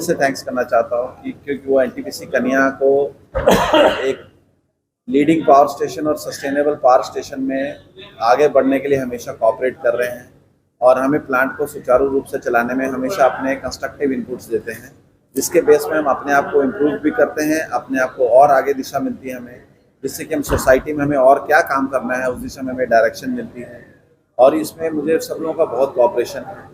दिल से थैंक्स करना चाहता हूँ कि क्योंकि वो एनटीपीसी कन्या को एक लीडिंग पावर स्टेशन और सस्टेनेबल पावर स्टेशन में आगे बढ़ने के लिए हमेशा कोऑपरेट कर रहे हैं और हमें प्लांट को सुचारू रूप से चलाने में हमेशा अपने कंस्ट्रक्टिव इनपुट्स देते हैं, जिसके बेस में हम अपने आप को इम्प्रूव भी करते हैं, अपने आप को और आगे दिशा मिलती है हमें, जिससे कि हम सोसाइटी में हमें और क्या काम करना है उस दिशा में हमें डायरेक्शन मिलती है। और इसमें मुझे सब लोगों का बहुत कोऑपरेशन है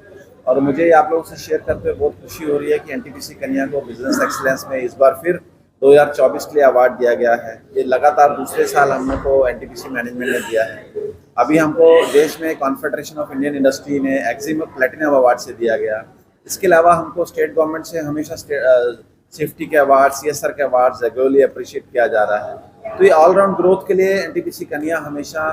और मुझे आप लोगों से शेयर करते हुए बहुत खुशी हो रही है कि एनटीपीसी कन्या को बिजनेस एक्सीलेंस में इस बार फिर 2024 के लिए अवार्ड दिया गया है। ये लगातार दूसरे साल हम लोग को एनटीपीसी मैनेजमेंट ने दिया है। अभी हमको देश में कॉन्फेडरेशन ऑफ इंडियन इंडस्ट्री ने एक्जिम प्लेटिनम अवार्ड से दिया गया। इसके अलावा हमको स्टेट गवर्नमेंट से हमेशा सेफ्टी के अवार्ड, सीएसआर के अवार्ड रेगुलरली अप्रिशिएट किया जा रहा है। तो ये ऑलराउंड ग्रोथ के लिए एनटीपीसी कन्या हमेशा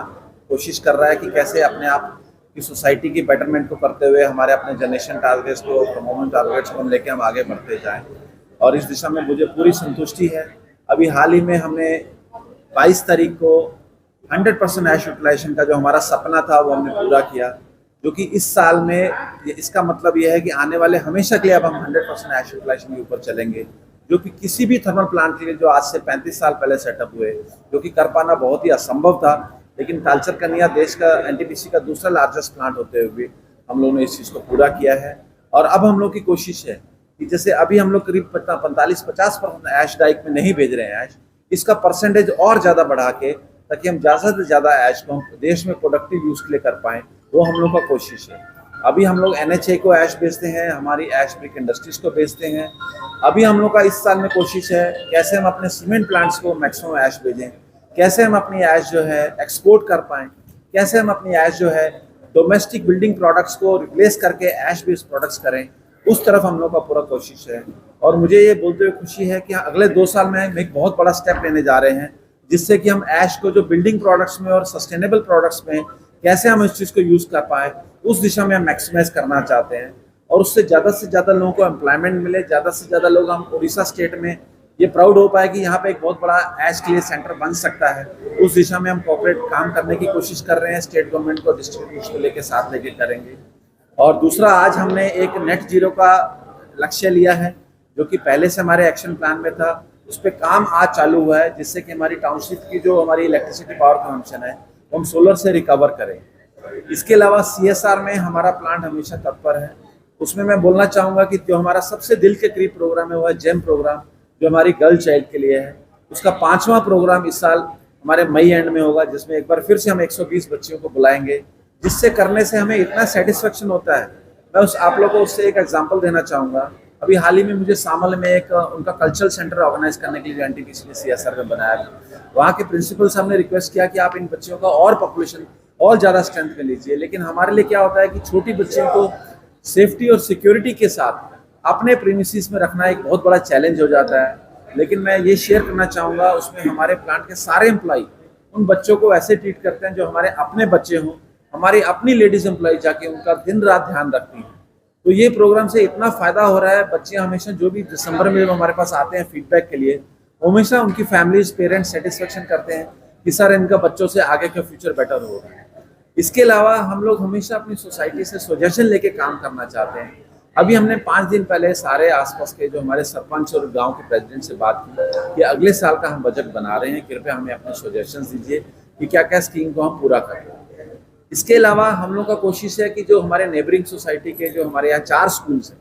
कोशिश कर रहा है कि कैसे अपने आप की सोसाइटी की बेटरमेंट को करते हुए हमारे अपने जनरेशन टारगेट्स को, प्रमोशन टारगेट्स को लेकर हम आगे बढ़ते जाएं। और इस दिशा में मुझे पूरी संतुष्टि है। अभी हाल ही में हमने 22 तारीख को 100% ऐश यूटिलाइजेशन का जो हमारा सपना था वो हमने पूरा किया, जो कि इस साल में इसका मतलब यह है कि आने वाले हमेशा के लिए अब हम 100% ऐश यूटिलाइजेशन के ऊपर चलेंगे, जो कि किसी भी थर्मल प्लांट के लिए जो आज से 35 साल पहले सेटअप हुए, जो कि कर पाना बहुत ही असंभव था। लेकिन तालचर कन्या देश का एनटीपीसी का दूसरा लार्जेस्ट प्लांट होते हुए हम लोगों ने इस चीज़ को पूरा किया है। और अब हम लोग की कोशिश है कि जैसे अभी हम लोग करीब 45-50% ऐश डाइक में नहीं भेज रहे हैं ऐश, इसका परसेंटेज और ज़्यादा बढ़ा के ताकि हम ज़्यादा से ज़्यादा ऐश को देश में प्रोडक्टिव यूज़ के लिए कर पाएँ, वो हम लोग का कोशिश है। अभी हम लोग NHA को ऐश बेचते हैं, हमारी ऐश ब्रिक इंडस्ट्रीज को बेचते हैं। अभी हम लोग का इस साल में कोशिश है कैसे हम अपने सीमेंट प्लांट्स को मैक्सिमम ऐश भेजें, कैसे हम अपनी ऐश जो है एक्सपोर्ट कर पाएँ, कैसे हम अपनी ऐश जो है डोमेस्टिक बिल्डिंग प्रोडक्ट्स को रिप्लेस करके ऐश बेस्ड प्रोडक्ट्स करें, उस तरफ हम लोग का पूरा कोशिश है। और मुझे ये बोलते हुए खुशी है कि अगले 2 साल में हम एक बहुत बड़ा स्टेप लेने जा रहे हैं, जिससे कि हम ऐश को जो बिल्डिंग प्रोडक्ट्स में और सस्टेनेबल प्रोडक्ट्स में कैसे हम इस चीज़ को यूज़ कर पाएँ, उस दिशा में हम मैक्सिमाइज करना चाहते हैं। और उससे ज़्यादा लोगों को एम्प्लॉयमेंट मिले, ज़्यादा से ज़्यादा लोग हम उड़ीसा स्टेट में ये प्राउड हो पाए कि यहाँ पे एक बहुत बड़ा ऐश के लिए सेंटर बन सकता है। उस दिशा में हम कॉर्पोरेट काम करने की कोशिश कर रहे हैं, स्टेट गवर्नमेंट को डिस्ट्रिक्ट को लेकर साथ लेके करेंगे। और दूसरा, आज हमने एक नेट जीरो का लक्ष्य लिया है, जो कि पहले से हमारे एक्शन प्लान में था। उस पर काम आज चालू हुआ है, जिससे कि हमारी टाउनशिप की जो हमारी इलेक्ट्रिसिटी पावर कंजम्पशन है वो हम सोलर से रिकवर करें। इसके अलावा CSR में हमारा प्लांट हमेशा तत्पर है। उसमें मैं बोलना चाहूँगा कि जो हमारा सबसे दिल के करीब प्रोग्राम है वो है जेम प्रोग्राम, जो हमारी गर्ल चाइल्ड के लिए है। उसका 5वां प्रोग्राम इस साल हमारे मई एंड में होगा, जिसमें एक बार फिर से हम 120 बच्चियों को बुलाएंगे, जिससे करने से हमें इतना सेटिस्फेक्शन होता है। मैं आप लोगों को उससे एक एग्जांपल देना चाहूँगा। अभी हाल ही में मुझे सामल में एक उनका कल्चरल सेंटर ऑर्गेनाइज करने के लिए एनटीपीसी ने CSR में बनाया था। वहाँ के प्रिंसिपल साहब ने रिक्वेस्ट किया कि आप इन बच्चियों का और पॉपुलेशन और ज़्यादा स्ट्रेंथ में लीजिए। लेकिन हमारे लिए क्या होता है कि छोटी बच्चियों को सेफ्टी और सिक्योरिटी के साथ अपने प्रीमिसेस में रखना एक बहुत बड़ा चैलेंज हो जाता है। लेकिन मैं ये शेयर करना चाहूँगा, उसमें हमारे प्लांट के सारे एम्प्लॉय उन बच्चों को ऐसे ट्रीट करते हैं जो हमारे अपने बच्चे हों। हमारी अपनी लेडीज़ एम्प्लॉय जाके उनका दिन रात ध्यान रखती हैं। तो ये प्रोग्राम से इतना फ़ायदा हो रहा है। बच्चे हमेशा जो भी दिसंबर में हमारे पास आते हैं फीडबैक के लिए, हमेशा उनकी फैमिलीज, पेरेंट्स सेटिस्फेक्शन करते हैं कि सर इनका बच्चों से आगे का फ्यूचर बेटर होगा। इसके अलावा हम लोग हमेशा अपनी सोसाइटी से सजेशन लेके काम करना चाहते हैं। अभी हमने 5 दिन पहले सारे आसपास के जो हमारे सरपंच और गांव के प्रेसिडेंट से बात की कि अगले साल का हम बजट बना रहे हैं, कृपया हमें अपने सजेशंस दीजिए कि क्या क्या स्कीम को हम पूरा करें। इसके अलावा हम लोग का कोशिश है कि जो हमारे नेबरिंग सोसाइटी के जो हमारे यहाँ 4 स्कूल्स हैं,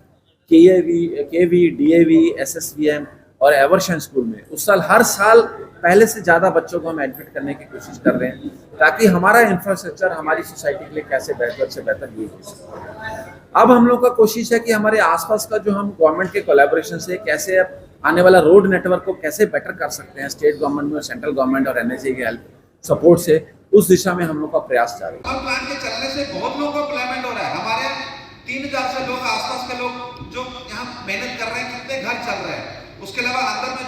KV, DAV, SSVM और एवर्शन स्कूल में, उस साल हर साल पहले से ज़्यादा बच्चों को हम एडमिट करने की कोशिश कर रहे हैं, ताकि हमारा इंफ्रास्ट्रक्चर हमारी सोसाइटी के लिए कैसे बेहतर से बेहतर यूज हो सके। अब हम लोग का कोशिश है कि हमारे आसपास का जो हम गवर्नमेंट के कोलैबोरेशन से कैसे अब आने वाला रोड नेटवर्क को कैसे बेटर कर सकते हैं, स्टेट गवर्नमेंट में, सेंट्रल गवर्नमेंट और NHA की हेल्प सपोर्ट से, उस दिशा में हम लोग का प्रयास जारी है। अब प्लांट के चलने से बहुत लोगों को एम्प्लॉयमेंट हो रहा है। हमारे 3000 से लोग आसपास के लोग जो यहाँ मेहनत कर रहे हैं, कितने घर चल रहे हैं। उसके अलावा अंदर में जो